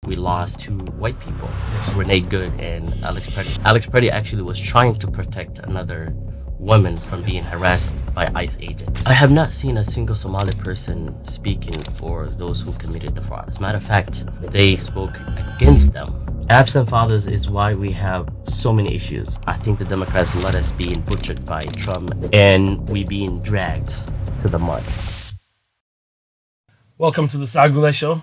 we lost two white people, Renee Good and Alex Petty. Alex Petty actually was trying to protect another woman from being harassed by ICE agents. I have not seen a single Somali person speaking for those who committed the fraud. As a matter of fact, they spoke against them. Absent fathers is why we have so many issues. I think the Democrats let us being butchered by Trump and we being dragged to the mud. Welcome to the Sacad Guled Show.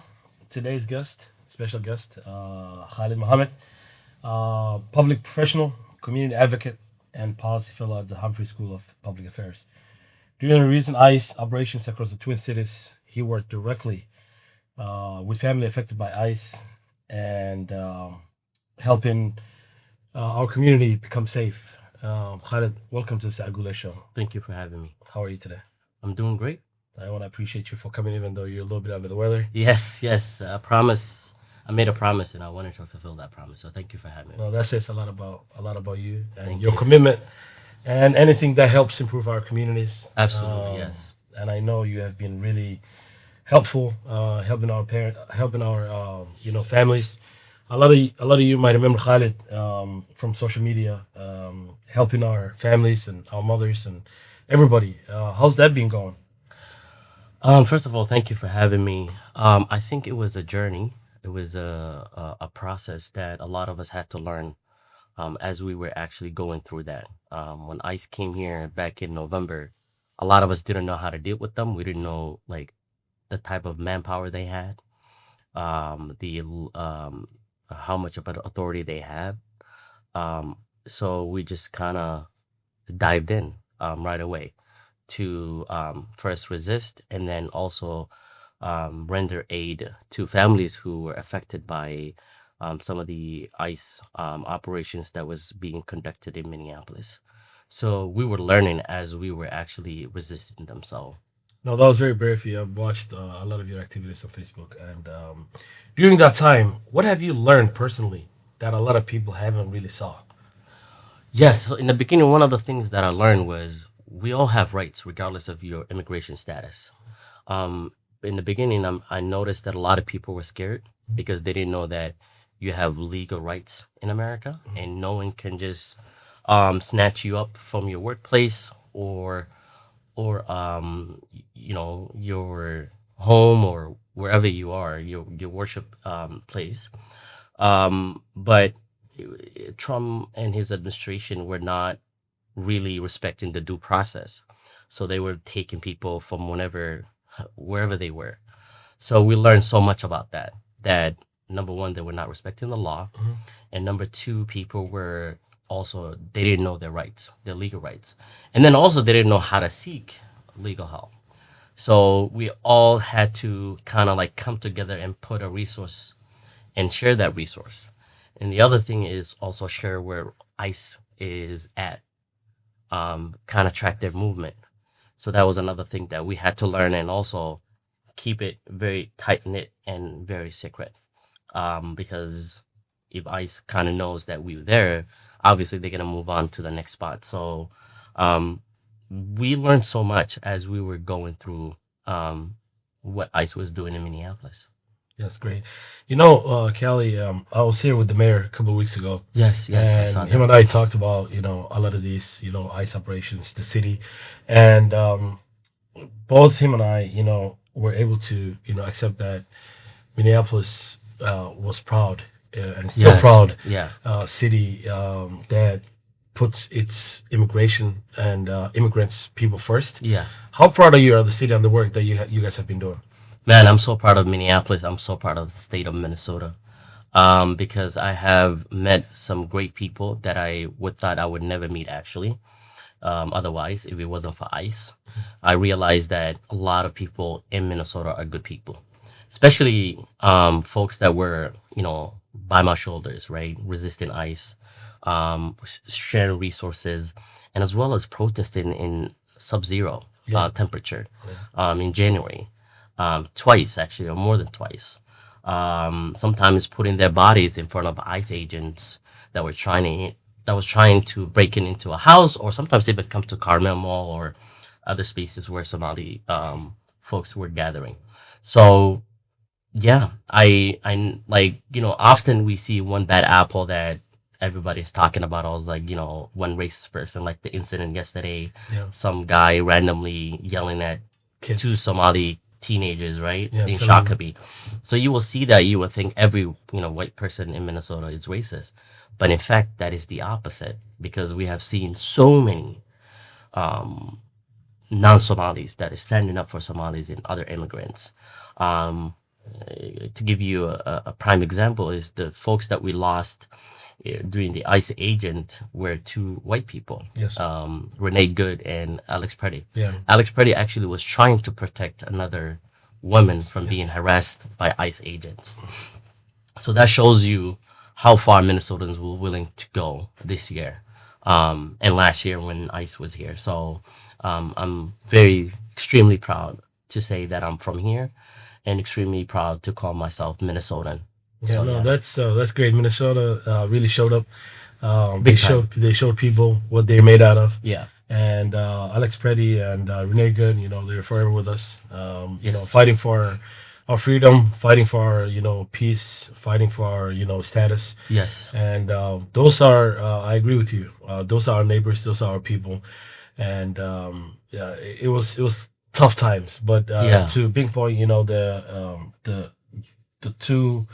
Today's guest, special guest, Khalid Mohamed, public professional, community advocate, and policy fellow at the Humphrey School of Public Affairs. During the recent ICE operations across the Twin Cities, he worked directly with family affected by ICE and helping our community become safe. Khalid, welcome to the Sacad Guled Show. Thank you for having me. How are you today? I'm doing great. I want to appreciate you for coming, even though you're a little bit under the weather. Yes. I made a promise, and I wanted to fulfill that promise. So thank you for having me. Well, that says a lot about you and Thank your you. commitment, and anything that helps improve our communities. Absolutely, yes. And I know you have been really helpful, helping our families. A lot of you might remember Khalid from social media, helping our families and our mothers and everybody. How's that been going? First of all, thank you for having me. I think it was a journey. It was a process that a lot of us had to learn as we were actually going through that. When ICE came here back in November, a lot of us didn't know how to deal with them. We didn't know the type of manpower they had, how much of an authority they had. So we just kind of dived in right away to first resist and then also render aid to families who were affected by some of the ICE operations that was being conducted in Minneapolis. So we were learning as we were actually resisting them. So No, that was very brave of you. I've watched a lot of your activities on Facebook, and during that time, what have you learned personally that a lot of people haven't really saw? yes, so in the beginning, one of the things that I learned was we all have rights regardless of your immigration status. In the beginning, I noticed that a lot of people were scared because they didn't know that you have legal rights in America and no one can just snatch you up from your workplace or your home or wherever you are, your worship place. But Trump and his administration were not really respecting the due process. So they were taking people from wherever they were. So we learned so much about that number one, they were not respecting the law. And number two, people were also, they didn't know their rights, their legal rights. And then also they didn't know how to seek legal help. So we all had to kind of come together and put a resource and share that resource. And the other thing is also share where ICE is at, kind of track their movement. So that was another thing that we had to learn and also keep it very tight knit and very secret. Because if ICE kind of knows that we were there, obviously they're going to move on to the next spot. So we learned so much as we were going through what ICE was doing in Minneapolis. That's great. Kelly, I was here with the mayor a couple of weeks ago. Yes, I saw And that. him and I talked about, a lot of these, ICE operations, the city. And both him and I, were able to, accept that Minneapolis was proud and still Yes, proud yeah. city that puts its immigration and immigrants people first. Yeah. How proud are you of the city and the work that you guys have been doing? Man, I'm so proud of Minneapolis. I'm so proud of the state of Minnesota. Because I have met some great people that I would thought I would never meet actually. Otherwise, if it wasn't for ICE, I realized that a lot of people in Minnesota are good people, especially folks that were, by my shoulders, right? Resisting ICE, sharing resources, and as well as protesting in sub-zero temperature in January. Twice, actually, or more than twice. Sometimes putting their bodies in front of ICE agents that was trying to break into a house, or sometimes even come to Carmel Mall or other spaces where Somali folks were gathering. So Yeah, I like, often we see one bad apple that everybody's talking about. All like, one racist person, like the incident yesterday, Yeah, some guy randomly yelling at two kids. Somali teenagers, right, Yeah, in telling them. Shakopee. So you will see that, you will think every, white person in Minnesota is racist, but in fact that is the opposite, because we have seen so many non-Somalis that is standing up for Somalis and other immigrants. Um, to give you a prime example, is the folks that we lost during the ICE agent were two white people, Yes. Renee Good and Alex Preddy. Yeah. Alex Preddy actually was trying to protect another woman from being harassed by ICE agents. So that shows you how far Minnesotans were willing to go this year, and last year when ICE was here. So I'm very extremely proud to say that I'm from here, and extremely proud to call myself Minnesotan. Yeah, So no, yeah, that's great. Minnesota really showed up. big time. They showed people what they're made out of. Yeah. And Alex Preddy and Renee Good, they're forever with us. Yes. Fighting for our freedom, fighting for our, peace, fighting for our, status. Yes. And those are, I agree with you. Those are our neighbors. Those are our people. And yeah, it was tough times. But Yeah. to Big Point, the two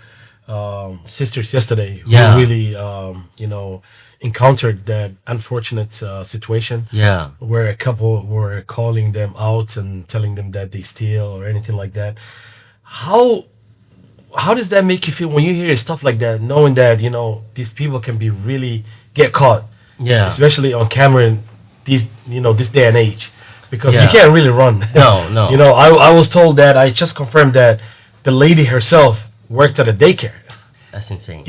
sisters yesterday who Yeah. really, encountered that unfortunate situation Yeah. where a couple were calling them out and telling them that they steal or anything like that. How how does that make you feel when you hear stuff like that, knowing that these people can be really get caught, Yeah. especially on camera in this day and age, because you Yeah. can't really run. No, no. I was told that I just confirmed that the lady herself worked at a daycare, That's insane.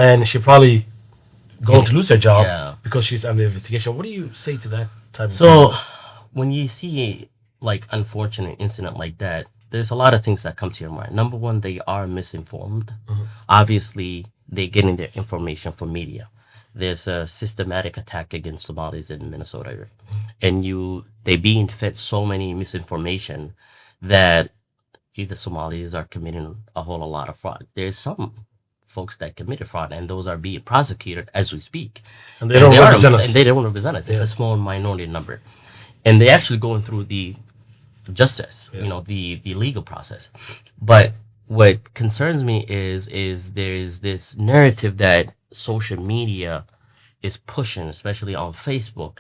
and she probably going to lose her job Yeah. because she's under investigation. What do you say to that type of So when you see like unfortunate incident like that, there's a lot of things that come to your mind. Number one, they are misinformed. Obviously, they're getting their information from media. There's a systematic attack against Somalis in Minnesota, and they being fed so many misinformation that either Somalis are committing a whole lot of fraud. There's some folks that committed fraud, and those are being prosecuted as we speak. And they don't represent us. And they don't represent us. It's a small minority number, and they're actually going through the justice, the legal process. But what concerns me is there's this narrative that social media is pushing, especially on Facebook,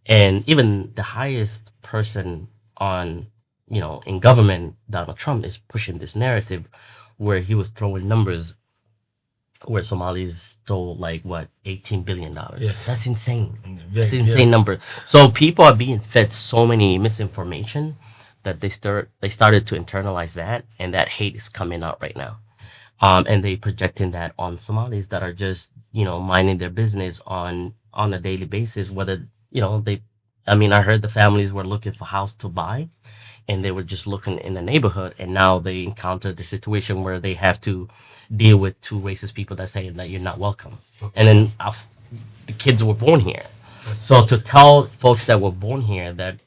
and even the highest person on, in government, Donald Trump, is pushing this narrative where he was throwing numbers where Somalis stole like what, $18 billion. Yes. That's insane. Very- That's an insane number. So people are being fed so many misinformation that they started to internalize that, and that hate is coming out right now. And they projecting that on Somalis that are just, minding their business on a daily basis. Whether, I heard the families were looking for house to buy, and they were just looking in the neighborhood, and now they encountered the situation where they have to deal with two racist people that saying that you're not welcome. And then the kids were born here. So to tell folks that were born here that,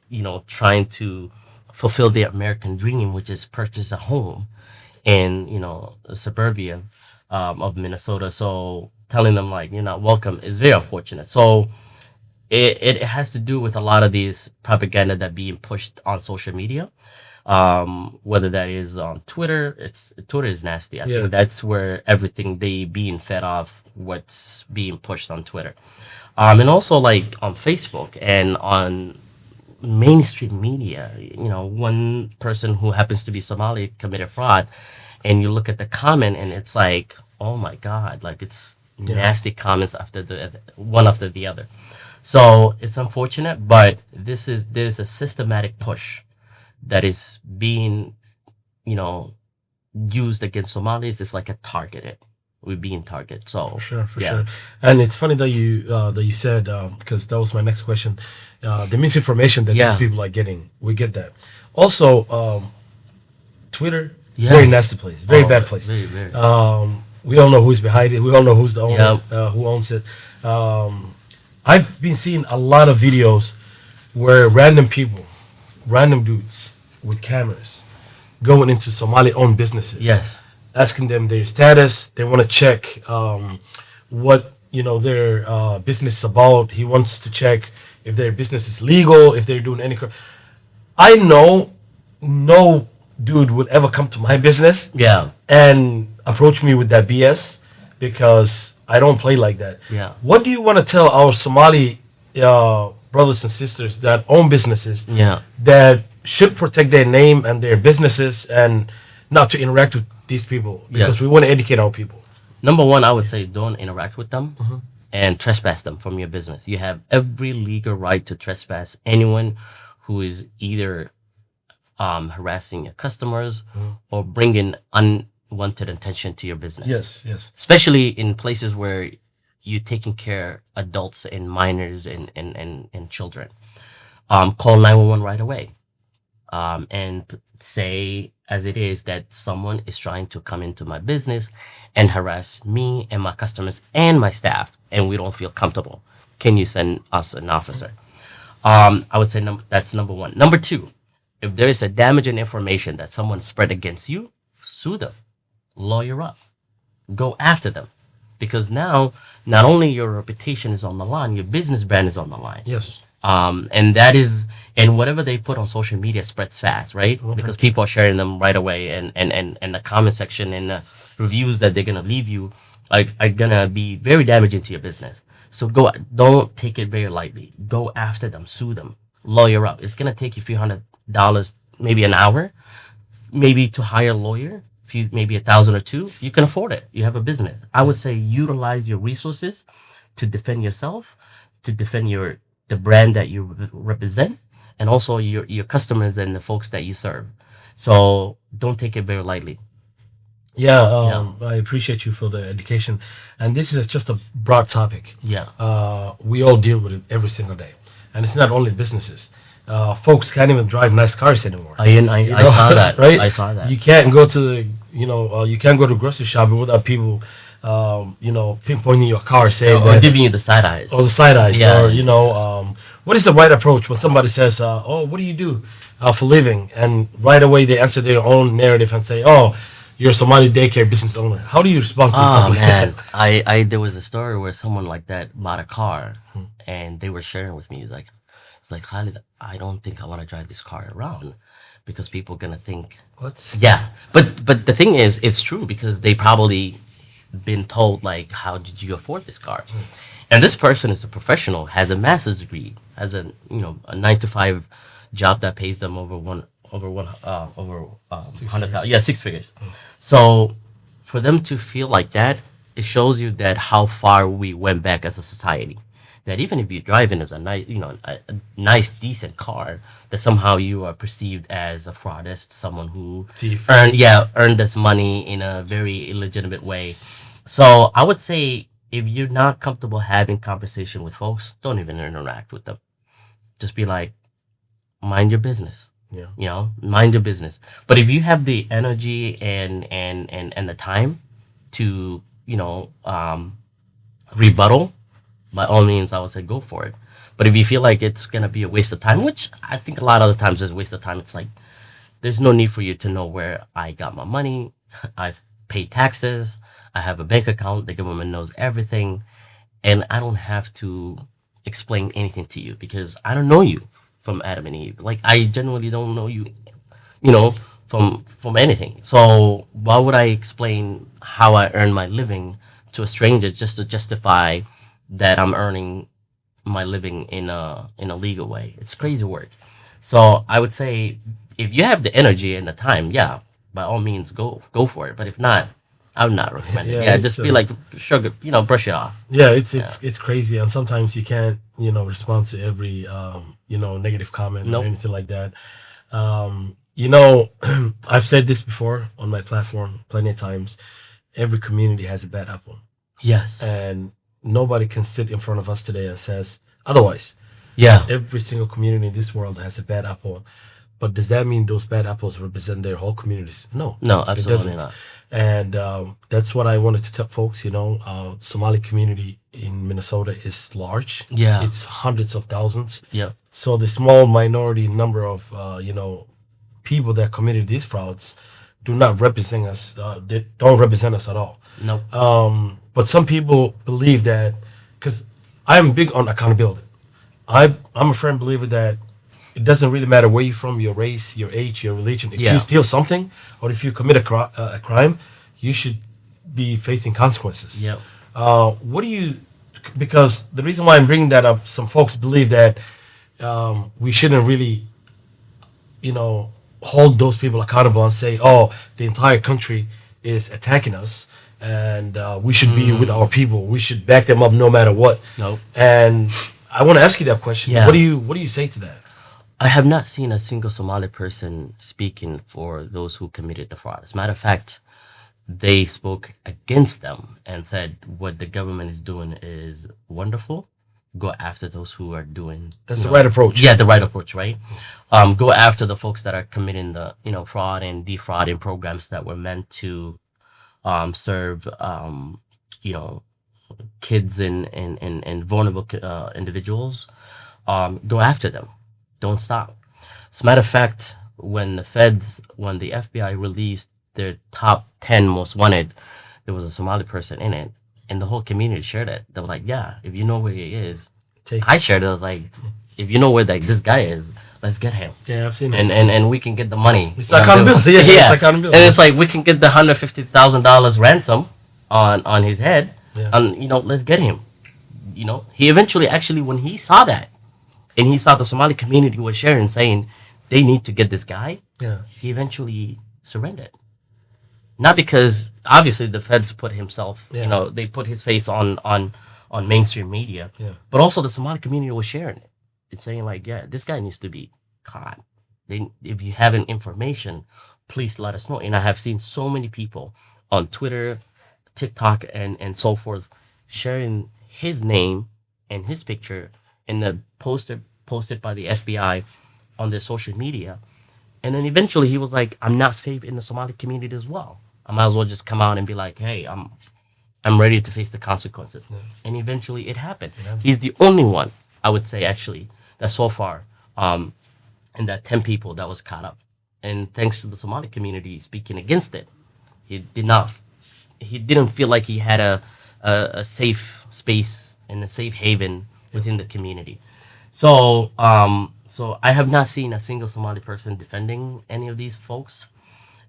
trying to fulfill their American dream, which is purchase a home in, suburbia of Minnesota. So telling them like, you're not welcome is very unfortunate. So it has to do with a lot of these propaganda that being pushed on social media. Whether that is on Twitter, Twitter is nasty. I think that's where everything they being fed off what's being pushed on Twitter. And also like on Facebook and on mainstream media, one person who happens to be Somali committed fraud, and you look at the comment and it's like, oh my God, like it's nasty comments after one after the other. So it's unfortunate, but there's a systematic push that is being, used against Somalis. It's like a targeted. We're being targeted. So For sure. And it's funny that you said, because that was my next question, the misinformation that these people are getting. We get that. Also, Twitter, very nasty place, very bad place. Very, very. We all know who's behind it. We all know who's the owner, who owns it. I've been seeing a lot of videos where random people, random dudes with cameras, going into Somali-owned businesses. Yes. asking them their status. They want to check what their business is about. He wants to check if their business is legal, if they're doing any. I know no dude would ever come to my business Yeah. and approach me with that BS because I don't play like that. Yeah. What do you want to tell our Somali brothers and sisters that own businesses Yeah. that should protect their name and their businesses and not to interact with these people because we want to educate our people? Number one, I would say don't interact with them and trespass them from your business. You have every legal right to trespass anyone who is either harassing your customers or bringing unwanted attention to your business. Yes. Especially in places where you're taking care of adults and minors and children. Call 911 right away. And say as it is that someone is trying to come into my business and harass me and my customers and my staff, and we don't feel comfortable. Can you send us an officer? I would say that's number one. Number two, if there is a damaging information that someone spread against you, sue them, lawyer up, go after them. Because now, not only your reputation is on the line, your business brand is on the line. Yes. And whatever they put on social media spreads fast, right? Because people are sharing them right away, and the comment section and the reviews that they're gonna leave you are gonna be very damaging to your business. So don't take it very lightly. Go after them, sue them, lawyer up. It's gonna take you a few $100, maybe an hour, maybe to hire a lawyer. Maybe $1,000 or $2,000, you can afford it. You have a business. I would say utilize your resources to defend yourself, to defend the brand that you represent, and also your customers and the folks that you serve. So don't take it very lightly. Yeah, I appreciate you for the education. And this is just a broad topic. Yeah. We all deal with it every single day. And it's not only businesses. Folks can't even drive nice cars anymore. I saw that. Right? I saw that. You can't go to you can't go to grocery shopping without people pinpointing your car, saying or giving you the side eyes. Or the side eyes. Yeah. Or what is the right approach when somebody says, "Oh, what do you do for a living?" And right away they answer their own narrative and say, "Oh, you're a Somali daycare business owner." How do you respond to stuff like man, that? there was a story where someone like that bought a car, and they were sharing with me. It's like Khalid, I don't think I want to drive this car around because people are gonna think What? Yeah, but the thing is, it's true because they probably been told like, how did you afford this car? And this person is a professional, has a master's degree, has a 9 to 5 job that pays them over 100,000. Yeah, 6 figures. So for them to feel like that, it shows you that how far we went back as a society. That even if you drive in as a nice, a nice, decent car, that somehow you are perceived as a fraudist, someone who Thief. earned this money in a very illegitimate way. So I would say if you're not comfortable having conversation with folks, don't even interact with them. Just be like, mind your business. Yeah. Mind your business. But if you have the energy and the time to, rebuttal, by all means, I would say go for it. But if you feel like it's going to be a waste of time, which I think a lot of the times is a waste of time, it's like, there's no need for you to know where I got my money. I've paid taxes. I have a bank account. The government knows everything. And I don't have to explain anything to you because I don't know you from Adam and Eve. Like, I genuinely don't know you, from anything. So why would I explain how I earn my living to a stranger just to justify that I'm earning my living in a legal way? It's crazy work. So I would say if you have the energy and the time, yeah, by all means go for it. But if not, I would not recommend it. Yeah, just be like sugar, brush it off. Yeah, it's crazy, and sometimes you can't respond to every negative comment or anything like that. I've said this before on my platform plenty of times. Every community has a bad apple. Yes. And nobody can sit in front of us today and says otherwise. Yeah. Every single community in this world has a bad apple. But does that mean those bad apples represent their whole communities? No. No, absolutely not. And that's what I wanted to tell folks. Somali community in Minnesota is large. Yeah. It's hundreds of thousands. Yeah. So the small minority number of, people that committed these frauds, do not represent us. They don't represent us at all. No. But some people believe that, because I'm big on accountability. I'm a firm believer that it doesn't really matter where you're from, your race, your age, your religion. If Yeah. you steal something or if you commit a crime, you should be facing consequences. Yeah. What do you? Because the reason why I'm bringing that up, some folks believe that we shouldn't really, hold those people accountable and say, "Oh, the entire country is attacking us, and we should be with our people. We should back them up no matter what." Nope. And I want to ask you that question. Yeah. What do you say to that? I have not seen a single Somali person speaking for those who committed the fraud. As a matter of fact, they spoke against them and said what the government is doing is wonderful. Go after those who are doing. That's the right approach. Yeah, the right approach, right? Go after the folks that are committing the fraud and defrauding programs that were meant to serve kids and vulnerable individuals. Go after them. Don't stop. As a matter of fact, when the FBI released their top 10 most wanted, there was a Somali person in it, and the whole community shared it. They were like, "Yeah, if you know where he is," I shared it. I was like, "If you know where this guy is, let's get him." Yeah, I've seen it. And we can get the money. It's accountability. Yeah, yeah. it's accountability. And it's like we can get the $150,000 ransom on his head, Yeah. and let's get him. He eventually actually, when he saw that, and he saw the Somali community was sharing, saying they need to get this guy, Yeah. he eventually surrendered. Not because obviously the feds put himself, Yeah. they put his face on mainstream media, Yeah. but also the Somali community was sharing it. It's saying like, yeah, this guy needs to be caught. If you have any information, please let us know. And I have seen so many people on Twitter, TikTok, and so forth sharing his name and his picture in the poster posted by the FBI on their social media. And then eventually he was like, I'm not safe in the Somali community as well. I might as well just come out and be like, hey, I'm ready to face the consequences. Yeah. And eventually it happened. Yeah. He's the only one, I would say, actually, that so far, in that 10 people that was caught up. And thanks to the Somali community speaking against it, he didn't feel like he had a safe space and a safe haven within the community. So I have not seen a single Somali person defending any of these folks.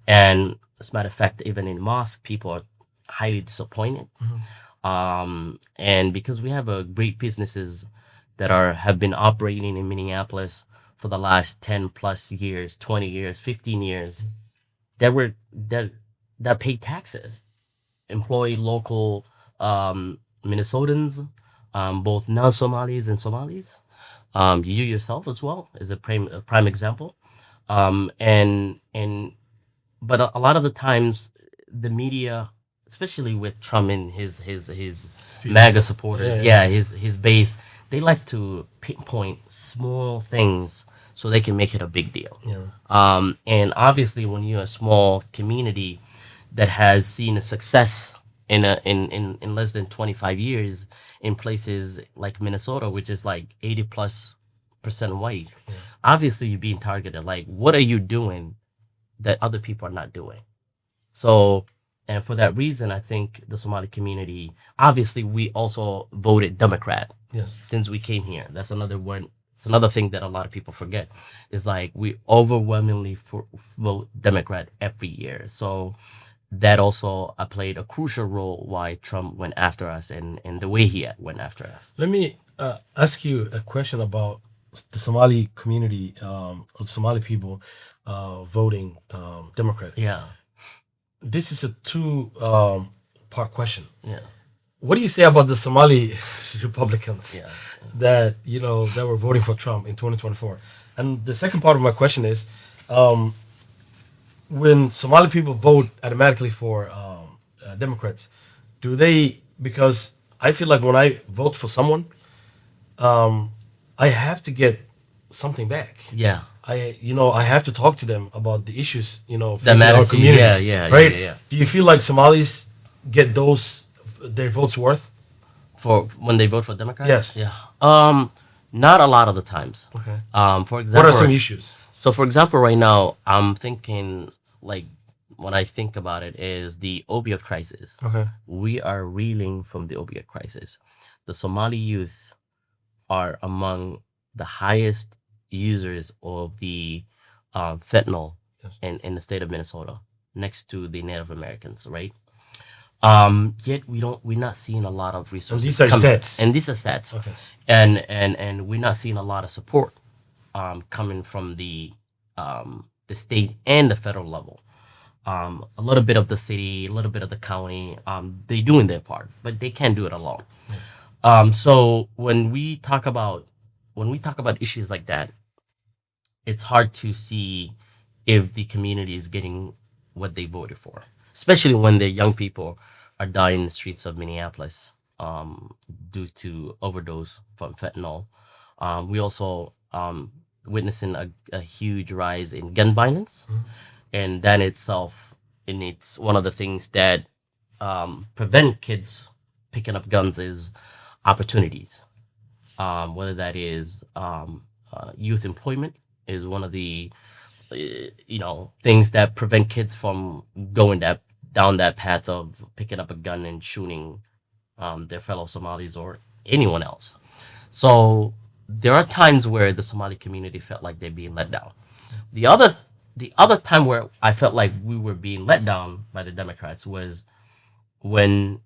And as a matter of fact, even in mosque, people are highly disappointed. Mm-hmm. And because we have great businesses that have been operating in Minneapolis for the last 10 plus years, 20 years, 15 years, that pay taxes, employ local Minnesotans, both non-Somalis and Somalis. You yourself as well is a prime example. But a lot of the times the media, especially with Trump and his MAGA supporters, his base, they like to pinpoint small things so they can make it a big deal. Yeah. And obviously when you're a small community that has seen a success in less than 25 years in places like Minnesota, which is like 80+% white, obviously you're being targeted. Like, what are you doing that other people are not doing? So, and for that reason, I think the Somali community, obviously we also voted Democrat. Yes. Since we came here. That's another one. It's another thing that a lot of people forget. Is like we overwhelmingly vote Democrat every year. So that also played a crucial role why Trump went after us and the way he went after us. Let me ask you a question about the Somali community, or Somali people voting Democrat. Yeah. This is a two part question. Yeah. What do you say about the Somali Republicans that that were voting for Trump in 2024? And the second part of my question is, when Somali people vote automatically for Democrats, do they? Because I feel like when I vote for someone, I have to get something back. Yeah. I have to talk to them about the issues, that facing matter our to you. communities. Right? Yeah. Do you feel like Somalis get their votes worth? For when they vote for Democrats? Yes. Yeah. Not a lot of the times. Okay. For example, What are some issues? So, for example, right now, I'm thinking like when I think about it is the opioid crisis. Okay. We are reeling from the opioid crisis. The Somali youth are among the highest users of the fentanyl Yes. in the state of Minnesota, next to the Native Americans, right? Yet we're not seeing a lot of And resources. these are stats. And these are stats. Okay. And we're not seeing a lot of support coming from the state and the federal level. A little bit of the city, a little bit of the county, they doing their part, but they can't do it alone. So when we talk about issues like that, it's hard to see if the community is getting what they voted for, especially when their young people are dying in the streets of Minneapolis due to overdose from fentanyl. We also witnessing a huge rise in gun violence, and that itself, and it's one of the things that prevent kids picking up guns is opportunities. Whether that is youth employment is one of the things that prevent kids from going down that path of picking up a gun and shooting their fellow Somalis or anyone else. So there are times where the Somali community felt like they're being let down. The other time where I felt like we were being let down by the Democrats was when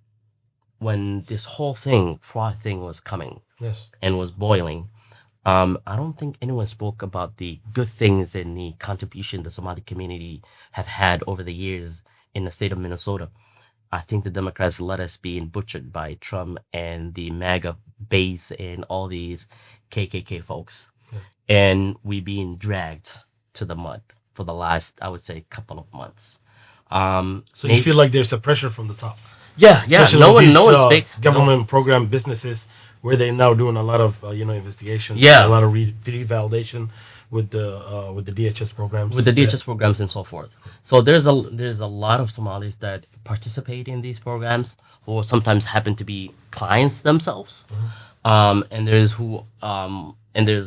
this whole fraud thing was coming. Yes. And was boiling. I don't think anyone spoke about the good things and the contribution the Somali community have had over the years in the state of Minnesota. I think the Democrats let us being butchered by Trump and the MAGA base and all these KKK folks. Yeah. And we being dragged to the mud for the last, I would say, couple of months. So you feel like there's a pressure from the top? Yeah. Especially No with one these, speak. Government program businesses where they're now doing a lot of investigations. Yeah. A lot of revalidation with the DHS programs. With the DHS programs and so forth. So there's a lot of Somalis that participate in these programs who sometimes happen to be clients themselves. And there's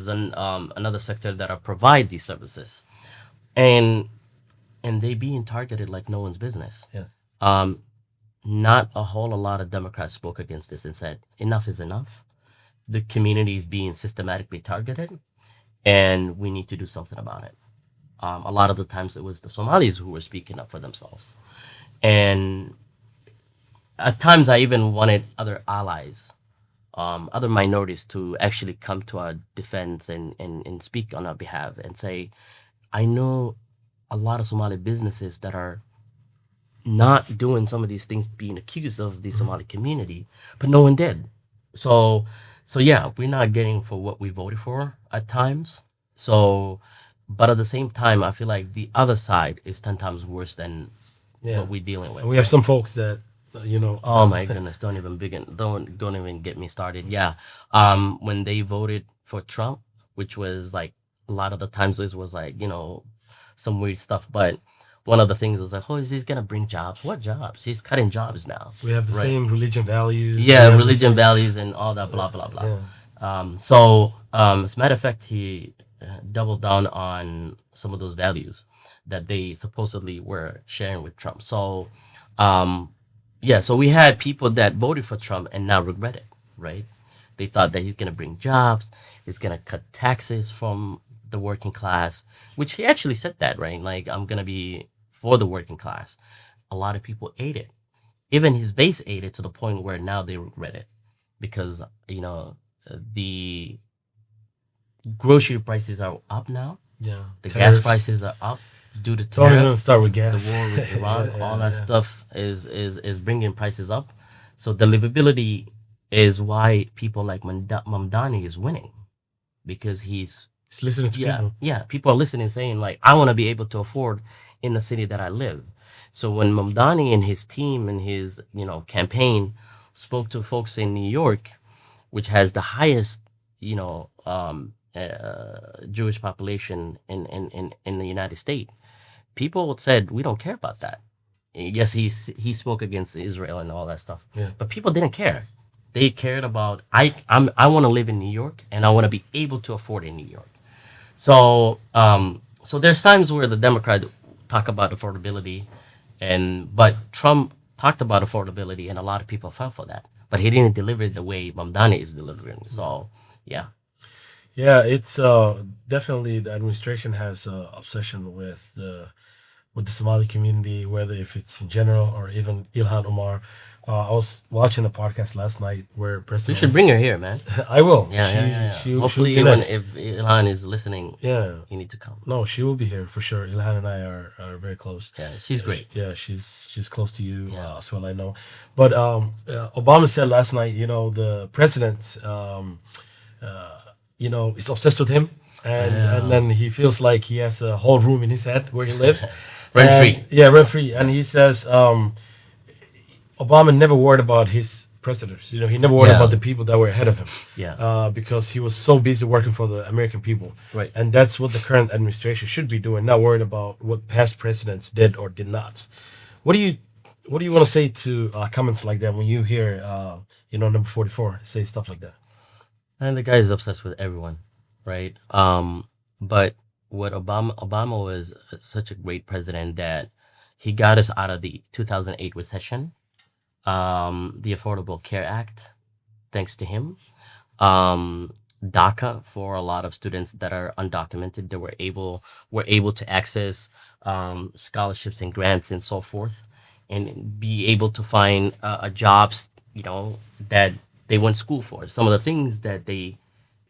another sector that provide these services. And they being targeted like no one's business. Yeah. Not a lot of Democrats spoke against this and said, enough is enough. The community is being systematically targeted, and we need to do something about it. A lot of the times it was the Somalis who were speaking up for themselves. And at times I even wanted other allies, other minorities to actually come to our defense and speak on our behalf and say, I know a lot of Somali businesses that are not doing some of these things being accused of the Somali community, but no one did. So yeah, we're not getting for what we voted for at times. So, but at the same time, I feel like the other side is 10 times worse than what we're dealing with. And we have some folks that, Oh my goodness! Don't even get me started. Yeah, when they voted for Trump, which was like a lot of the times it was like some weird stuff, but one of the things was like, oh, is he gonna bring jobs? What jobs? He's cutting jobs now. We have the same religion values. Yeah, religion values and all that blah blah blah. Yeah. So as a matter of fact, he doubled down on some of those values that they supposedly were sharing with Trump. So so we had people that voted for Trump and now regret it, right? They thought that he's gonna bring jobs, he's gonna cut taxes from the working class, which he actually said that, right? Like, I'm gonna be for the working class. A lot of people ate it. Even his base ate it to the point where now they regret it because the grocery prices are up now. Yeah, the gas prices are up due to don't even start with gas. The war with Iran, all that stuff is bringing prices up. So the livability is why people like Mamdani is winning, because he's listening to people. Yeah, people are listening, saying like, I want to be able to afford in the city that I live. So when Mamdani and his team and his campaign spoke to folks in New York, which has the highest Jewish population in the United States, people said, we don't care about that. Yes, he spoke against Israel and all that stuff, but people didn't care. They cared about I want to live in New York and I want to be able to afford in New York. So there's times where the Democrats talk about affordability But Trump talked about affordability, and a lot of people fell for that. But he didn't deliver it the way Mamdani is delivering. So yeah, Yeah, it's definitely the administration has obsession with the Somali community, whether if it's in general or even Ilhan Omar. I was watching a podcast last night where we President. should bring her here, man. I will. Yeah, She, yeah, yeah, yeah. she'll Hopefully, be when next. if Ilhan is listening, Yeah. you need to come. No, she will be here for sure. Ilhan and I are very close. Yeah, she's great. Yeah, she's close to you Yeah. as well. I know, but Obama said last night, the president, is obsessed with him, and then he feels like he has a whole room in his head where he lives, Rent And- free. Yeah, rent free, and he says Obama never worried about his predecessors. He never worried Yeah. about the people that were ahead of him. Yeah. Because he was so busy working for the American people. Right. And that's what the current administration should be doing, not worried about what past presidents did or did not. What do you want to say to comments like that when you hear number 44 say stuff like that? And the guy is obsessed with everyone, right? But what Obama was such a great president that he got us out of the 2008 recession, the Affordable Care Act, thanks to him. DACA for a lot of students that are undocumented, they were able to access scholarships and grants and so forth, and be able to find a jobs that they went school for. Some of the things that they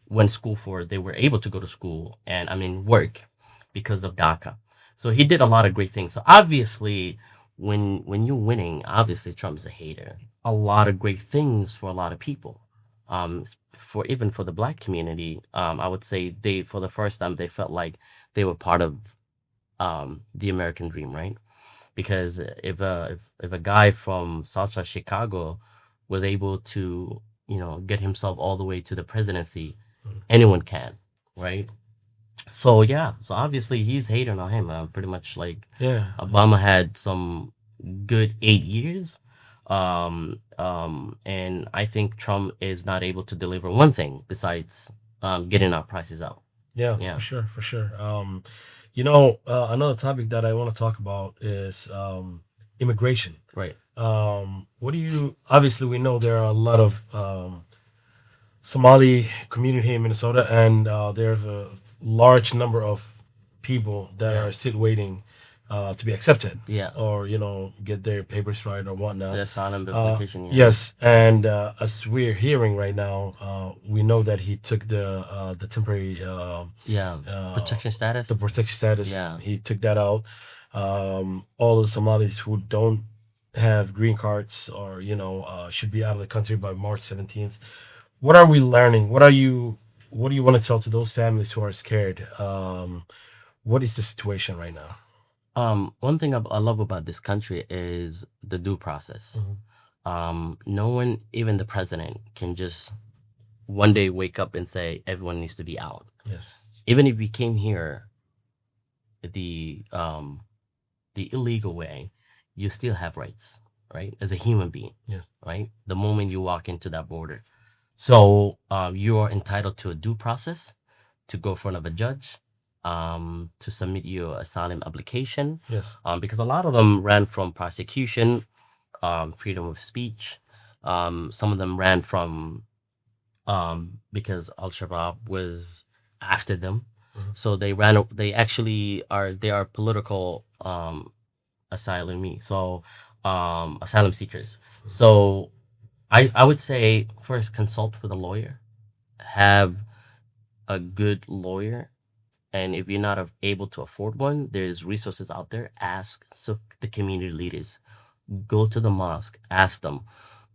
went school for, they were able to go to school and work because of DACA. So he did a lot of great things. So obviously, when you're winning, obviously Trump's a hater. A lot of great things for a lot of people. For the black community, I would say for the first time they felt like they were part of the American dream, right? Because if a guy from Southside Chicago was able to get himself all the way to the presidency, anyone can, right? So yeah, so obviously he's hating on him. Pretty much like Obama had some good 8 years, and I think Trump is not able to deliver one thing besides getting our prices out. Yeah. For sure. Another topic that I want to talk about is immigration. Right. Obviously we know there are a lot of Somali community in Minnesota, and there's a large number of people that are still waiting to be accepted. Yeah. Or get their papers right or whatnot. The asylum application. Yes, and as we're hearing right now, we know that he took the temporary Protection status. the protection status. Yeah. He took that out. All the Somalis who don't have green cards or should be out of the country by March 17th. What are we learning? What do you want to tell to those families who are scared? What is the situation right now? One thing I love about this country is the due process. No one, even the president, can just one day wake up and say everyone needs to be out. Yes. Even if we came here the illegal way, you still have rights, right? As a human being, Yes. right? The moment you walk into that border. So you are entitled to a due process, to go in front of a judge, to submit your asylum application. Yes. Because a lot of them ran from prosecution, freedom of speech. Some of them ran from because Al-Shabaab was after them. So they ran. They actually are. They are political asylum seekers. So I would say first consult with a lawyer, have a good lawyer, and if you're not able to afford one, there's resources out there. Ask the community leaders, go to the mosque, ask them,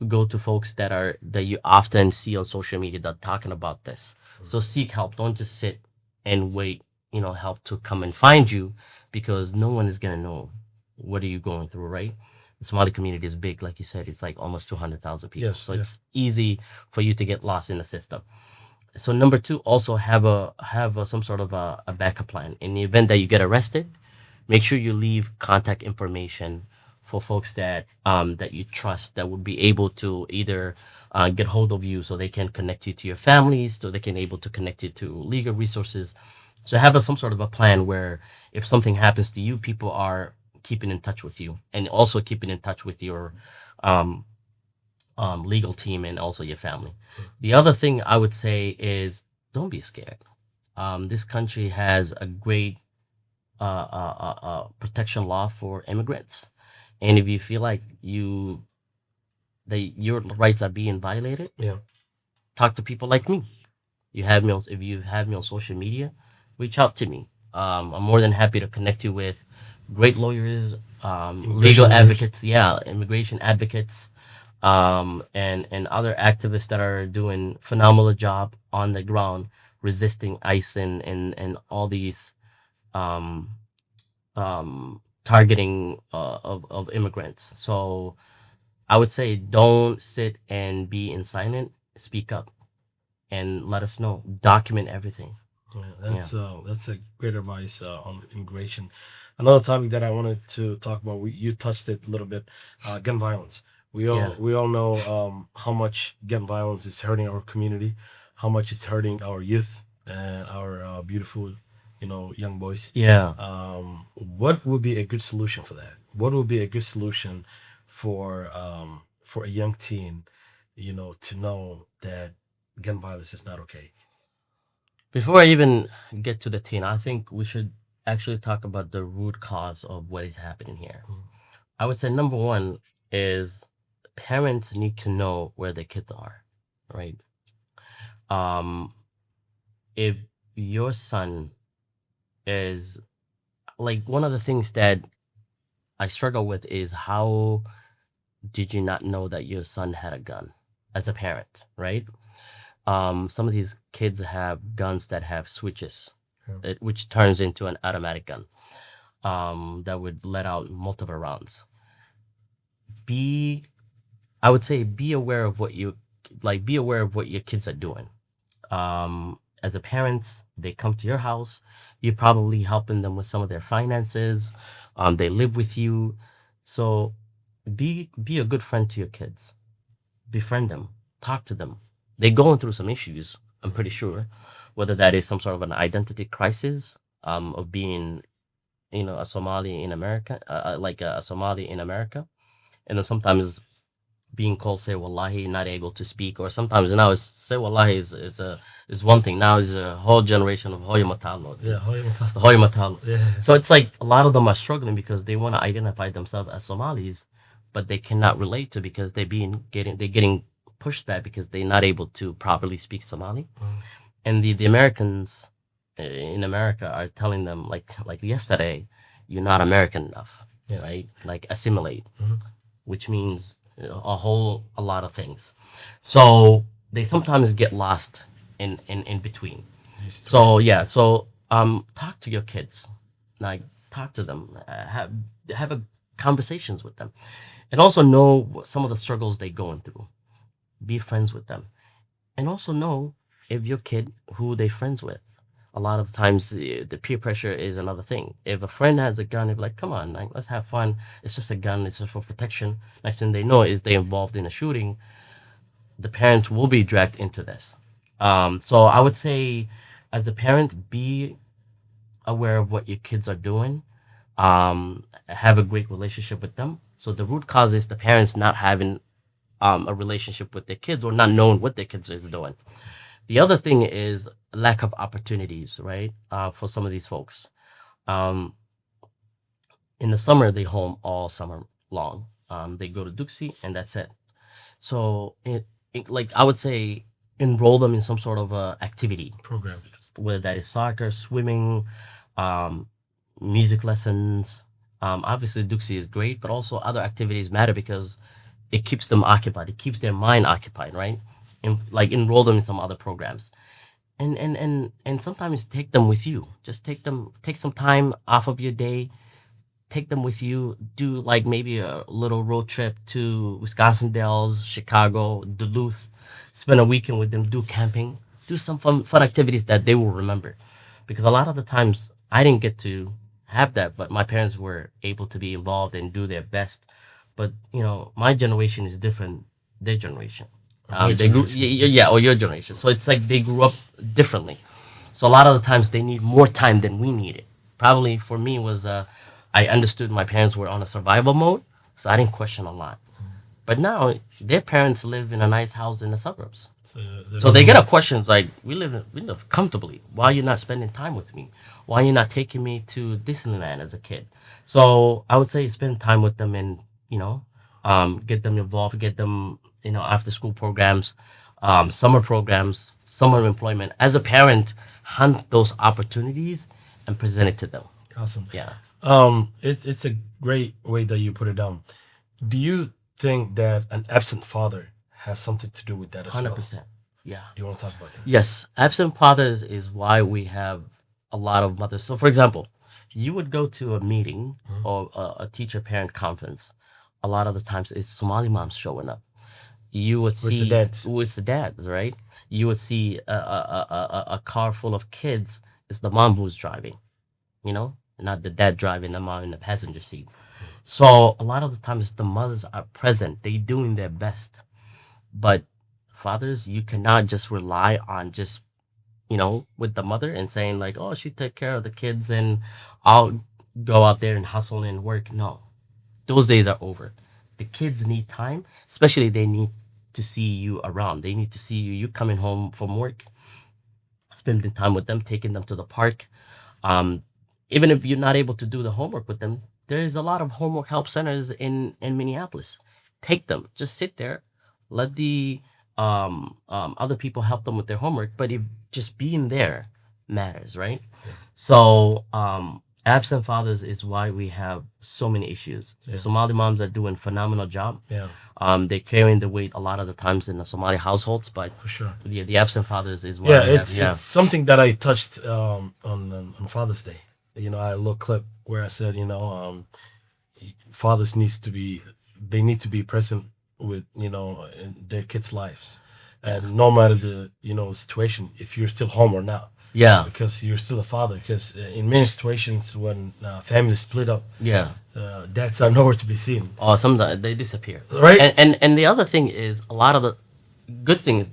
go to folks that you often see on social media that talking about this. So seek help. Don't just sit and wait, help to come and find you, because no one is gonna know what are you going through, right? The Somali community is big, like you said. It's like almost 200,000 people. Yes, So yes. it's easy for you to get lost in the system. So number two, also have some sort of a backup plan. In the event that you get arrested, make sure you leave contact information for folks that you trust, that would be able to either get hold of you so they can connect you to your families, so they can able to connect you to legal resources. So have some sort of a plan where if something happens to you, people keeping in touch with you, and also keeping in touch with your um, legal team and also your family. The other thing I would say is don't be scared. This country has a great protection law for immigrants, and if you feel like your rights are being violated, Yeah. talk to people like me. If you have me on social media, reach out to me. I'm more than happy to connect you with great lawyers, Immigration legal lawyers. advocates, yeah, immigration advocates, and other activists that are doing phenomenal job on the ground resisting ICE and all these um, targeting of immigrants. So I would say don't sit and be in silent. Speak up and let us know. Document everything. Yeah, Yeah. that's a great advice on immigration. Another topic that I wanted to talk about, you touched it a little bit, gun violence. Yeah. We all know how much gun violence is hurting our community, how much it's hurting our youth and our beautiful, young boys. Yeah. What would be a good solution for that? What would be a good solution for a young teen, to know that gun violence is not okay? Before I even get to the teen, I think we should actually talk about the root cause of what is happening here. I would say number one is parents need to know where their kids are, right? Um, if your son is like one of the things that I struggle with is how did you not know that your son had a gun as a parent, right? Some of these kids have guns that have switches, Yeah. which turns into an automatic gun that would let out multiple rounds. Be, I would say, be aware of what you like. Be aware of what your kids are doing. As a parent, they come to your house. You're probably helping them with some of their finances. They live with you, so be a good friend to your kids. Befriend them, talk to them. They're going through some issues, I'm pretty sure, whether that is some sort of an identity crisis of being, a Somali in America, like a Somali in America. And then sometimes being called say wallahi, not able to speak, or sometimes now it's say wallahi is one thing. Now is a whole generation of hoya matalo. Yeah, It's the hoya matalo. yeah, So it's like a lot of them are struggling because they want to identify themselves as Somalis, but they cannot relate to because they're getting pushed back because they're not able to properly speak Somali. And the Americans in America are telling them like yesterday, you're not American enough, yes. right? Like assimilate, Mhm. which means a lot of things. So they sometimes get lost in between. These So situations. yeah, so talk to your kids, like talk to them, have a conversations with them, and also know some of the struggles they're going through. Be friends with them, and also know if your kid who they friends with. A lot of times the peer pressure is another thing. If a friend has a gun, it's like, come on, like, let's have fun. It's just a gun. It's just for protection. Next thing they know is they involved in a shooting. The parent will be dragged into this. So I would say, as a parent, be aware of what your kids are doing. Have a great relationship with them. So the root cause is the parents not having a relationship with their kids or not knowing what their kids is doing. The other thing is lack of opportunities, right? For some of these folks. Um, in the summer, they home all summer long. They go to Duxie and that's it. So like I would say, enroll them in some sort of activity, Program. whether that is soccer, swimming, um, music lessons. Obviously, Duxie is great, but also other activities matter because it keeps them occupied. It keeps their mind occupied, right? And like enroll them in some other programs, and sometimes take them with you. Just take some time off of your day, take them with you. Do like maybe a little road trip to Wisconsin Dells, Chicago, Duluth. Spend a weekend with them. Do camping. Do some fun activities that they will remember, because a lot of the times I didn't get to have that, but my parents were able to be involved and do their best. But my generation is different. Their generation. My They grew, generation. yeah, or your generation. So it's like they grew up differently. So a lot of the times they need more time than we needed. Probably for me was I understood my parents were on a survival mode, so I didn't question a lot. But now their parents live in a nice house in the suburbs. So they get a question like, we live comfortably. Why are you not spending time with me? Why are you not taking me to Disneyland as a kid? So I would say spend time with them and, get them involved, get them, after school programs, summer programs, summer employment. As a parent, hunt those opportunities and present it to them. Awesome. Yeah. It's a great way that you put it down. Do you think that an absent father has something to do with that as 100%. well? Yeah. Do you want to talk about that? Yes. Absent fathers is why we have a lot of mothers. So, for example, you would go to a meeting or a teacher parent conference. A lot of the times it's Somali moms showing up. You would see With the dads, right? You would see a car full of kids. It's the mom who's driving, not the dad driving, the mom in the passenger seat. So a lot of the times the mothers are present. They doing their best. But fathers, you cannot just rely on just, with the mother and saying like, oh, she take care of the kids and I'll go out there and hustle and work. No, those days are over. The kids need time, especially they need to see you around. They need to see you coming home from work, spending time with them, taking them to the park. Even if you're not able to do the homework with them, there's a lot of homework help centers in Minneapolis. Take them, just sit there, let the other people help them with their homework. But if just being there matters, right? Yeah. So absent fathers is why we have so many issues. Yeah. Somali moms are doing phenomenal job. Yeah. They're carrying the weight a lot of the times in the Somali households, but For sure. the absent fathers is why. Yeah, we it's have, it's something that I touched on Father's Day. I had a little clip where I said, fathers need to be present with in their kids' lives, and no matter the situation, if you're still home or not. yeah, Because you're still a father. Because in many situations when families split up, yeah. dads are nowhere to be seen. Or sometimes they disappear. Right. And the other thing is a lot of the good things.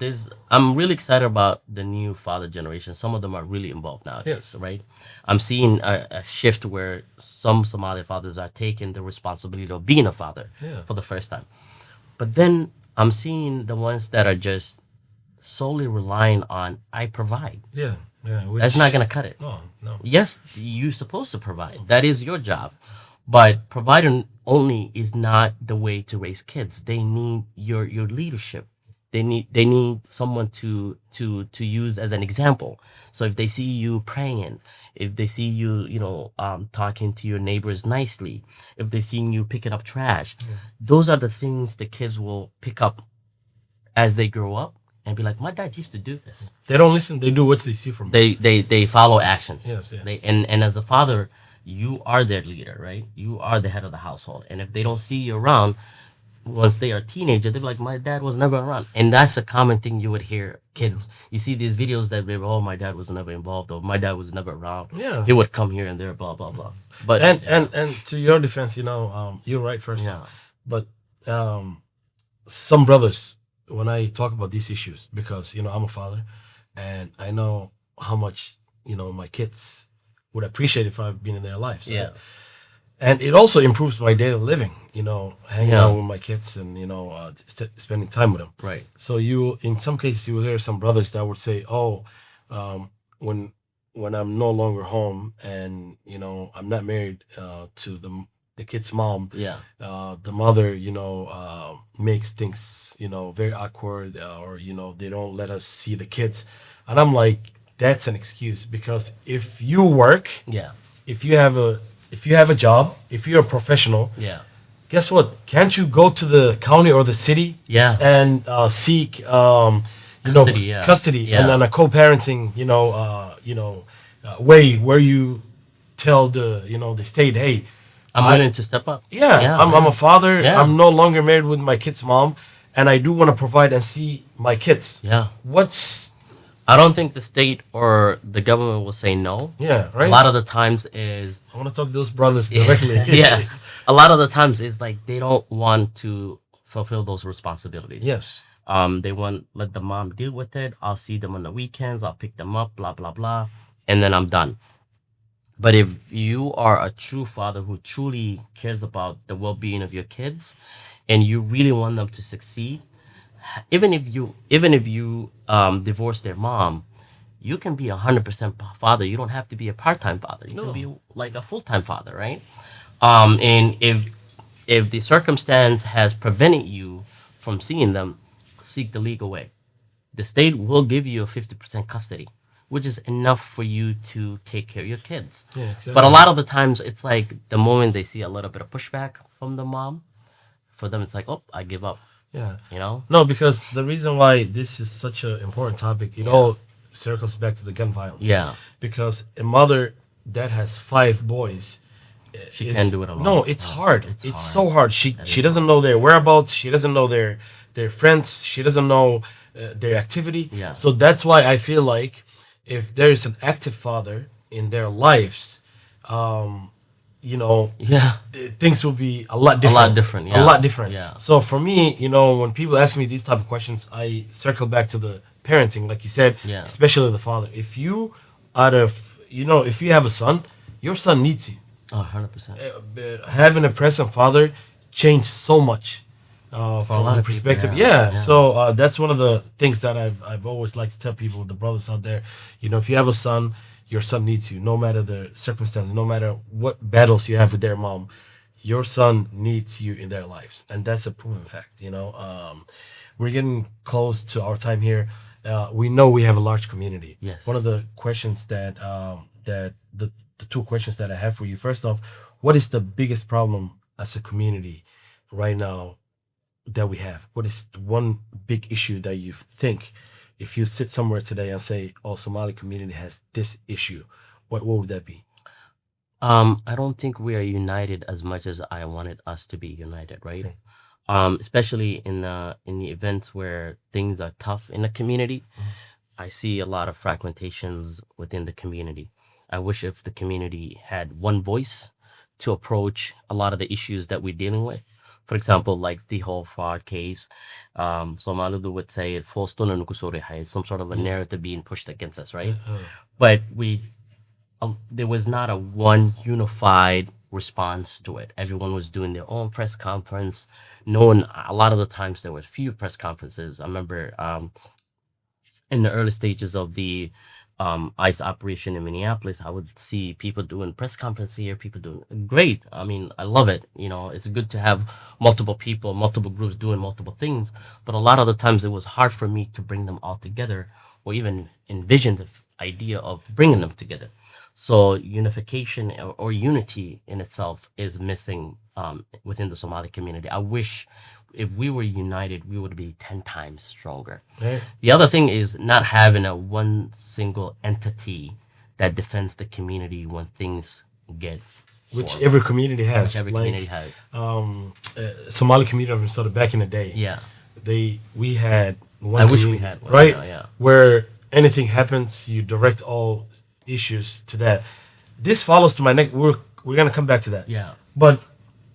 I'm really excited about the new father generation. Some of them are really involved now. Yes. Right. I'm seeing a shift where some Somali fathers are taking the responsibility of being a father for the first time. But then I'm seeing the ones that are just solely relying on I provide. Yeah. Yeah. That's not gonna cut it. No. Yes, you're supposed to provide. That is your job. But providing only is not the way to raise kids. They need your leadership. They need someone to use as an example. So if they see you praying, if they see you talking to your neighbors nicely, if they see you picking up trash, those are the things the kids will pick up as they grow up and be like, my dad used to do this. They don't listen. They do what they see from me. They follow actions. Yes. Yeah. And as a father, you are their leader, right? You are the head of the household. And if they don't see you around, once they are teenagers, they're like, my dad was never around. And that's a common thing you would hear kids. You see these videos that they, oh, my dad was never involved, or my dad was never around. Yeah. He would come here and there, blah, blah, blah. But and to your defense, you're right first. yeah. But some brothers, when I talk about these issues, because I'm a father, and I know how much my kids would appreciate if I've been in their lives. Yeah. And it also improves my daily living, hanging out with my kids and spending time with them. Right. So in some cases, you will hear some brothers that would say, "Oh, when I'm no longer home and I'm not married to the kid's mom, Yeah. the mother, makes things very awkward, or they don't let us see the kids," and I'm like, that's an excuse, because if you work, Yeah. if you have a job, if you're a professional, Yeah. guess what? Can't you go to the county or the city Yeah. and seek Custody, custody yeah. and then a co-parenting way where you tell the state, hey, I'm willing to step up. I'm a father. Yeah. I'm no longer married with my kid's mom, and I do want to provide and see my kids. Yeah. I don't think the state or the government will say no. Yeah, right. A lot of the times is I want to talk to those brothers directly. yeah. A lot of the times is like they don't want to fulfill those responsibilities. Yes. They want let the mom deal with it. I'll see them on the weekends. I'll pick them up. Blah blah blah, and then I'm done. But if you are a true father who truly cares about the well-being of your kids, and you really want them to succeed, even if you divorce their mom, you can be 100% father. You don't have to be a part-time father. You can No. be like a full-time father, right? And if the circumstance has prevented you from seeing them, seek the legal way. The state will give you a 50% custody, which is enough for you to take care of your kids. Yeah, But a exactly. lot of the times, it's like the moment they see a little bit of pushback from the mom, for them, it's like, oh, I give up, Yeah. you know? No, because the reason why this is such an important topic, it Yeah. all circles back to the gun violence. Yeah. Because a mother that has 5 boys She can is do it alone. no, it's Yeah. hard. It's It's hard. so hard. She That she is doesn't hard. know their whereabouts. She doesn't know their friends. She doesn't know their activity. Yeah. So that's why I feel like if there is an active father in their lives, you know, Yeah. things will be a lot A lot different. different. A Yeah. lot different. Yeah. So for me, when people ask me these type of questions, I circle back to the parenting, like you said, Yeah. especially the father. If you if you have a son, your son needs you. Oh, 100%. Having a present father changed so much For a from lot the of people, perspective. yeah. Yeah, Yeah. so that's one of the things that I've always liked to tell people, the brothers out there. If you have a son, your son needs you, no matter the circumstances, no matter what battles you have with their mom. Your son needs you in their lives, and that's a proven fact. We're getting close to our time here. We know we have a large community. Yes. One of the questions the two questions that I have for you. First off, what is the biggest problem as a community right now that we have? What is one big issue that you think, if you sit somewhere today and say, "Oh, Somali community has this issue," what would that be? I don't think we are united as much as I wanted us to be united, right? Okay. Especially in the events where things are tough in the community, I see a lot of fragmentations within the community. I wish if the community had one voice to approach a lot of the issues that we're dealing with. For example, like the whole fraud case, Somali would say it falls to some sort of a narrative being pushed against us, right? But there was not a one unified response to it. Everyone was doing their own press conference. No one, a lot of the times there were few press conferences. I remember in the early stages of the ICE operation in Minneapolis, I would see people doing press conference here, people doing great. I mean, I love it. It's good to have multiple people, multiple groups doing multiple things. But a lot of the times it was hard for me to bring them all together or even envision the idea of bringing them together. So unification or unity in itself is missing within the Somali community. I wish if we were united, we would be 10 times stronger. Right. The other thing is not having a one single entity that defends the community when things get Which horrible, every community which has. every community has. Somali community of Minnesota back in the day. Yeah. We had one. I wish we community, had one, right? yeah. Where anything happens, you direct all issues to that. This follows to my next. We're gonna come back to that. Yeah. But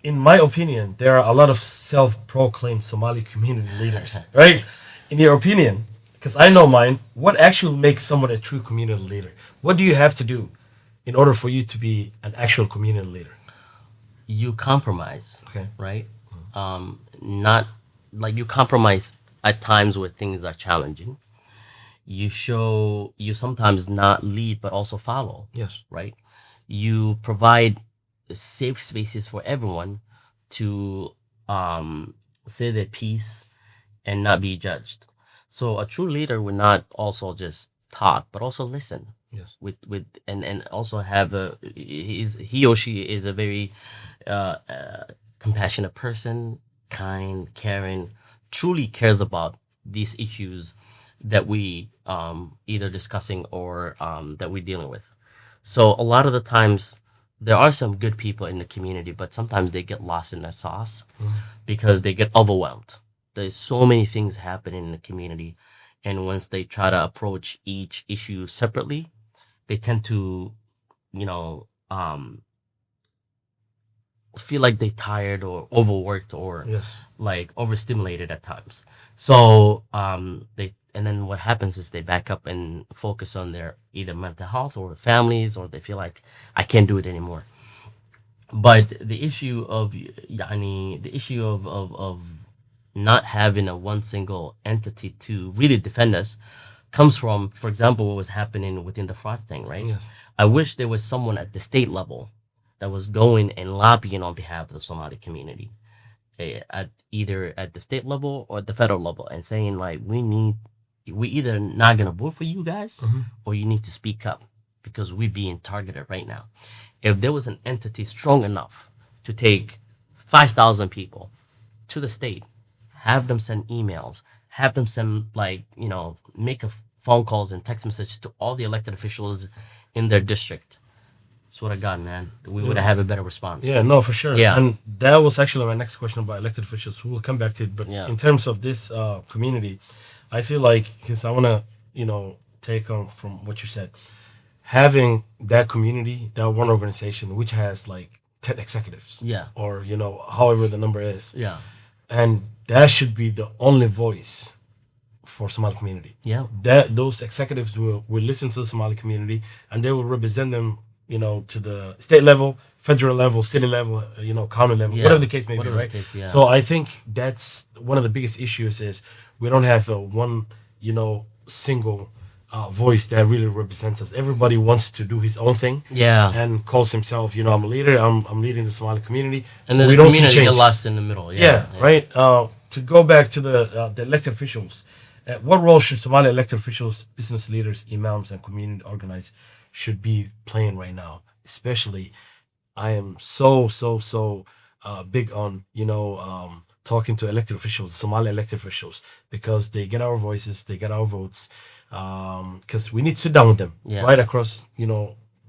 in my opinion, there are a lot of self-proclaimed Somali community leaders, right? In your opinion, because I know mine, what actually makes someone a true community leader? What do you have to do in order for you to be an actual community leader? You compromise, Okay. right? Not like you compromise at times where things are challenging. You sometimes not lead but also follow, Yes. right? You provide safe spaces for everyone to say their piece and not be judged. So a true leader would not also just talk but also listen Yes. with and also have he or she is a very compassionate person, kind, caring, truly cares about these issues that we either discussing or that we're dealing with. So a lot of the times there are some good people in the community, but sometimes they get lost in their sauce because they get overwhelmed. There's so many things happening in the community, and once they try to approach each issue separately, they tend to, you know, feel like they tired or overworked or Yes. like overstimulated at times. So they and then what happens is they back up and focus on their either mental health or families, or they feel like I can't do it anymore. But the issue of the issue of not having a one single entity to really defend us comes from, for example, what was happening within the fraud thing, right? Yes. I wish there was someone at the state level that was going and lobbying on behalf of the Somali community, at either at the state level or at the federal level, and saying like, we either not gonna vote for you guys, or you need to speak up because we're being targeted right now. If there was an entity strong enough to take 5,000 people to the state, have them send emails, have them send make phone calls and text messages to all the elected officials in their district. Swear to God, man, we would have a better response. Yeah, no, for sure. Yeah. And that was actually my next question about elected officials. We will come back to it. But Yeah. in terms of this community, I feel like, because I want to, take on from what you said, having that community, that one organization, which has like 10 executives. Yeah. Or, however the number is. Yeah. And that should be the only voice for Somali community. Yeah. That those executives will listen to the Somali community, and they will represent them, to the state level, federal level, city level, county level, Yeah. whatever the case may Whatever be, the right? case, yeah. So I think that's one of the biggest issues is we don't have a one, single voice that really represents us. Everybody wants to do his own thing. Yeah. And calls himself, I'm a leader. I'm leading the Somali community. And then we the don't see community change. get lost in the middle. Yeah, right. To go back to the elected officials, what role should Somali elected officials, business leaders, imams, and community organizers should be playing right now? Especially, I am so big on talking to elected officials, Somali elected officials, because they get our voices, they get our votes. Because we need to sit down with them right across,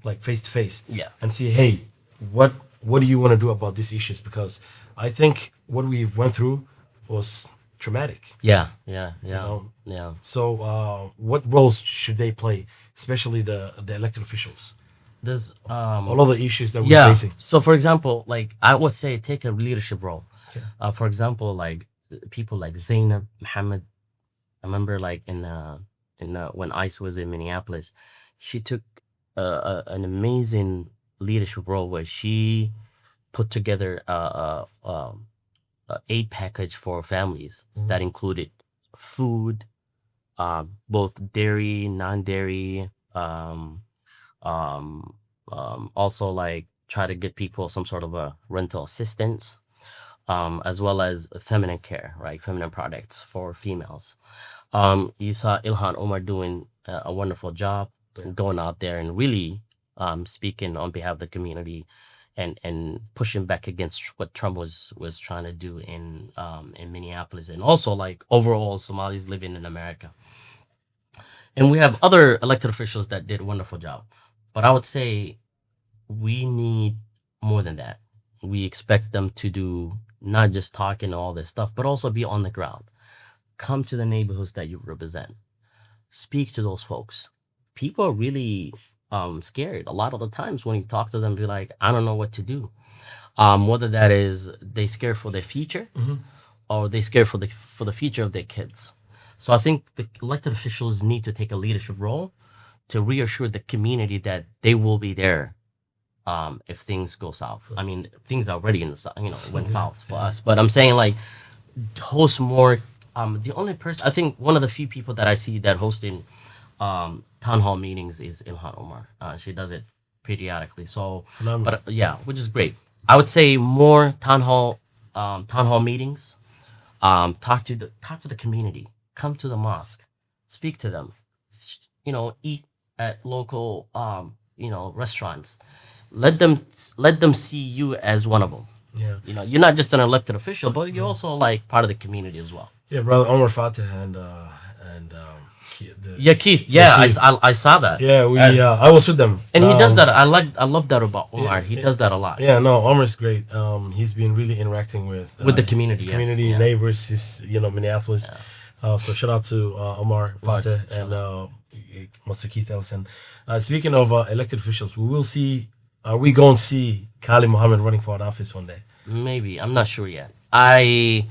like face to face, and see, hey, what do you want to do about these issues? Because I think what we went through was traumatic. Yeah. So what roles should they play, especially the elected officials? There's All of the issues that we're facing. So for example, like I would say take a leadership role. Okay. For example, like people like Zainab Mohamed. I remember like in when ICE was in Minneapolis, she took an amazing leadership role where she put together a aid package for families that included food, both dairy, non-dairy, also like try to get people some sort of a rental assistance, as well as feminine care, right? Feminine products for females. You saw Ilhan Omar doing a wonderful job going out there and really speaking on behalf of the community and pushing back against what Trump was trying to do in Minneapolis, and also like overall Somalis living in America. And we have other elected officials that did a wonderful job. But I would say we need more than that. We expect them to do not just talking and all this stuff, but also be on the ground. Come to the neighborhoods that you represent. Speak to those folks. People are really scared. A lot of the times when you talk to them, be like, I don't know what to do. Whether that is they scared for their future, or they scared for the future of their kids. So I think the elected officials need to take a leadership role to reassure the community that they will be there if things go south. I mean, things are already in the south, went south for us. But I'm saying like host more. The only person, I think one of the few people that I see that hosting town hall meetings is Ilhan Omar. She does it periodically. So, Phenomenal. but yeah, which is great. I would say more town hall meetings. Talk to the community. Come to the mosque. Speak to them. Eat at local restaurants. Let them see you as one of them. Yeah. You're not just an elected official, but you're also like part of the community as well. Yeah, brother Omar Fateh and Keith. Yeah, Keith. I saw that. Yeah, I was with them, And he does that. I love that about Omar. He does that a lot. Yeah, no, Omar's great. He's been really interacting with the community, yes. neighbors. His Minneapolis. So shout out to Omar Fateh and Mr. Keith Ellison. Speaking of elected officials, we will see Are we going to see Khalid Mohamed running for an office one day? Maybe. I'm not sure yet. I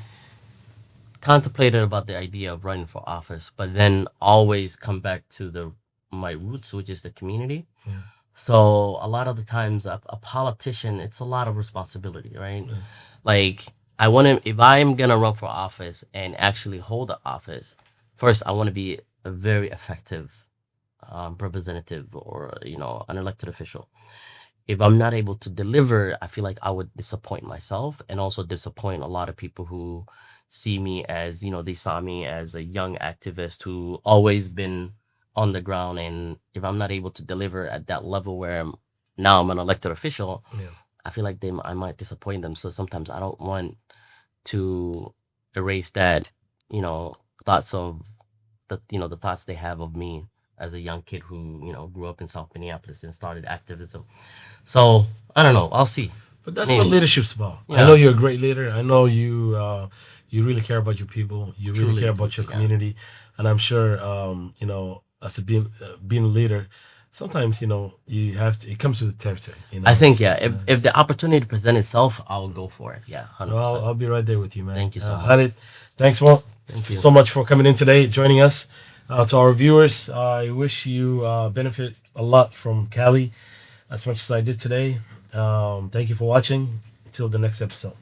contemplated about the idea of running for office, but then always come back to the my roots, which is the community. Yeah. So a lot of the times, a politician, it's a lot of responsibility, right? Yeah. Like I want to, if I am gonna run for office and actually hold the office, first I want to be a very effective representative or an elected official. If I'm not able to deliver, I feel like I would disappoint myself and also disappoint a lot of people who see me as, they saw me as a young activist who always been on the ground. And if I'm not able to deliver at that level where now I'm an elected official, Yeah. I feel like I might disappoint them. So sometimes I don't want to erase that, thoughts of the thoughts they have of me as a young kid who, grew up in South Minneapolis and started activism. So I don't know. I'll see. But that's Maybe. what leadership's about. Yeah. I know you're a great leader. I know you really care about your people. You really Truly, care about your yeah. community, and I'm sure as a being a leader, sometimes you have to. It comes with the territory. I think if the opportunity presents itself, I'll go for it. Yeah, 100%. Well, I'll be right there with you, man. Thank you so much. Khalid, thanks Thank you. so much for coming in today, joining us. To our viewers, I wish you benefit a lot from Cali as much as I did today. Thank you for watching. Until the next episode.